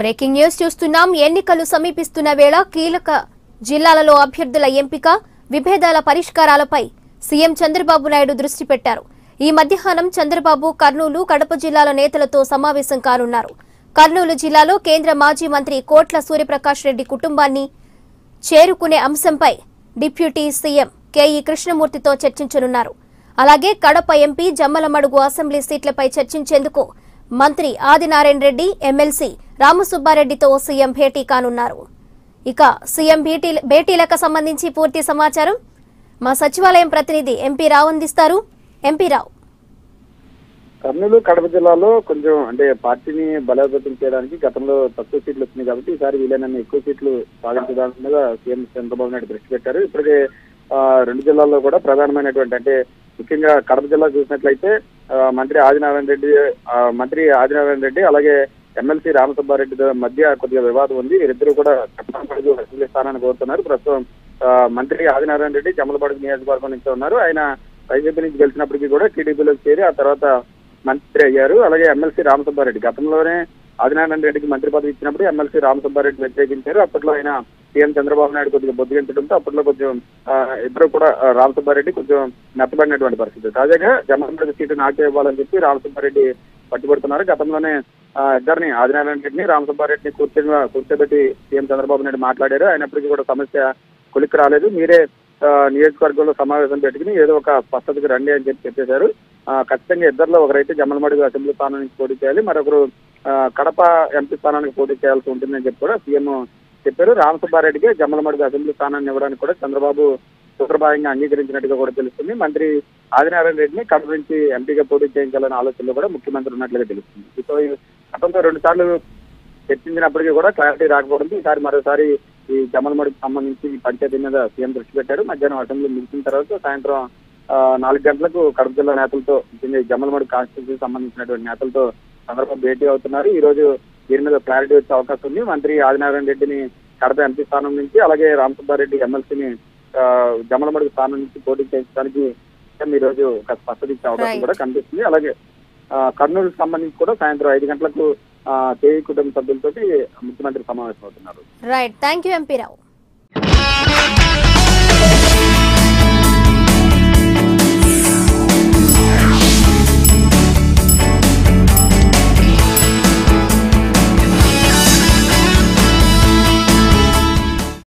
Breaking news చూస్తున్నాం. ఎన్నికలు సమీపిస్తున్న వేళ కీలక జిల్లాలలో అభ్యర్థుల ఎంపిక, విభేదాల పరిష్కారాలపై సీఎం చంద్రబాబు నాయుడు దృష్టి పెట్టారు. ఈ మధ్యాహ్నం చంద్రబాబు కర్నూలు, కడప జిల్లాల నేతలతో సమావేశం కానున్నారు. కర్నూలు జిల్లాలో కేంద్ర మాజీ మంత్రి కోట్ల సూర్యప్రకాష్ రెడ్డి కుటుంబాన్ని చేరుకునే అంశంపై డిప్యూటీ సీఎం కేఈ కృష్ణమూర్తితో చర్చించనున్నారు. అలాగే కడప ఎంపీ జమ్మలమడుగు అసెంబ్లీ సీట్లపై చర్చించేందుకు మంత్రి ఆదినారాయణ రెడ్డి, ఎమ్మెల్సీ రామసుబ్బారెడ్డితో సీఎం భేటీ కానున్నారు. ఇక సీఎం భేటీలకు సంబంధించి పూర్తి సమాచారం మా సచివాలయం ప్రతినిధి ఎంపీ రావు అందిస్తారు. ఎంపీ రావు, కర్నూలు, కడప జిల్లాలో కొంచెం అంటే పార్టీని బలోపేతం చేయడానికి గతంలో తక్కువ సీట్లు వచ్చినాయి కాబట్టి ఈసారి వీలైనన్ని ఎక్కువ సీట్లు సాధించడానికి మీద సీఎం చంద్రబాబు నాయుడు దృష్టి పెట్టారు. ఇప్పటికే రెండు జిల్లాల్లో కూడా ప్రధానమైనటువంటి అంటే ముఖ్యంగా కడప జిల్లా చూసినట్లయితే మంత్రి ఆదినారాయణ రెడ్డి అలాగే ఎమ్మెల్సీ రామసుబ్బారెడ్డి మధ్య కొద్దిగా వివాదం ఉంది. వీరిద్దరూ కూడా అసెంబ్లీ స్థానాన్ని కోరుతున్నారు. ప్రస్తుతం మంత్రి ఆదినారాయణ రెడ్డి జమ్మలమడుగు నియోజకవర్గం నుంచి ఉన్నారు. ఆయన వైసీపీ నుంచి గెలిచినప్పటికీ కూడా టీడీపీలోకి చేరి ఆ తర్వాత మంత్రి అయ్యారు. అలాగే ఎమ్మెల్సీ రామసుబ్బారెడ్డి గతంలోనే ఆదినారాయణ రెడ్డికి మంత్రి పదవి ఇచ్చినప్పుడు ఎమ్మెల్సీ రామసుబ్బారెడ్డి వ్యతిరేకించారు. అప్పట్లో ఆయన సీఎం చంద్రబాబు నాయుడు కొద్దిగా బొద్దుగించడంతో అప్పట్లో కొంచెం ఇద్దరు కూడా రామసుబ్బారెడ్డి కొంచెం మెత్తబడినటువంటి పరిస్థితి. తాజాగా జమ్మలమడుగు సీటు నాకే ఇవ్వాలని చెప్పి రామసుబ్బారెడ్డి పట్టుబడుతున్నారు. గతంలోనే ఇద్దరిని ఆదినారాయణ రెడ్డిని రామసుబ్బారెడ్డిని కూర్చోబెట్టి సీఎం చంద్రబాబు నాయుడు మాట్లాడారు. అయినప్పటికీ కూడా సమస్య కొలిక్కి రాలేదు. మీరే నియోజకవర్గంలో సమావేశం పెట్టుకుని ఏదో ఒక స్పష్టతకి రండి అని చెప్పేశారు. ఖచ్చితంగా ఇద్దరిలో ఒకరైతే జమ్మలమడుగు అసెంబ్లీ స్థానం నుంచి పోటీ చేయాలి, మరొకరు కడప ఎంపీ స్థానానికి పోటీ చేయాల్సి ఉంటుందని చెప్పి కూడా సీఎం చెప్పారు. రామసుబ్బారెడ్డికి జమ్మలమడుగు అసెంబ్లీ స్థానాన్ని ఇవ్వడానికి కూడా చంద్రబాబు సుప్రభాయంగా అంగీకరించినట్టుగా కూడా తెలుస్తుంది. మంత్రి ఆదినారాయణ రెడ్డిని కడప నుంచి ఎంపీగా పోటీ చేయించాలనే ఆలోచనలో కూడా ముఖ్యమంత్రి ఉన్నట్లుగా తెలుస్తుంది. సో గతంతో 2 సార్లు చర్చించినప్పటికీ కూడా క్లారిటీ రాకపోవడంతో ఈసారి మరోసారి ఈ జమ్మలమడుగుకు సంబంధించి పంచాయతీ మీద సీఎం దృష్టి పెట్టారు. మధ్యాహ్నం అసెంబ్లీ ముగిసిన తర్వాత సాయంత్రం 4 గంటలకు కడప జిల్లా నేతలతో జమ్మలమడుగు కాన్స్టిట్యూన్సీకి సంబంధించినటువంటి నేతలతో చంద్రబాబు భేటీ అవుతున్నారు. ఈ రోజు దీని మీద క్లారిటీ వచ్చే అవకాశం ఉంది. మంత్రి ఆదినారాయణ రెడ్డిని కడప ఎంపీ స్థానం నుంచి అలాగే రామసుబ్బారెడ్డి ఎమ్మెల్సీని జమ్మలమడుగు స్థానం నుంచి పోటీ చేయించడానికి ఈ రోజు ఒక స్పష్టత ఇచ్చే అవకాశం కూడా కనిపిస్తుంది. అలాగే కర్నూలుకు సంబంధించి కూడా సాయంత్రం 5 గంటలకు కేఈ కుటుంబ సభ్యులతో ముఖ్యమంత్రి సమావేశం అవుతున్నారు. Right, thank you MP Rao.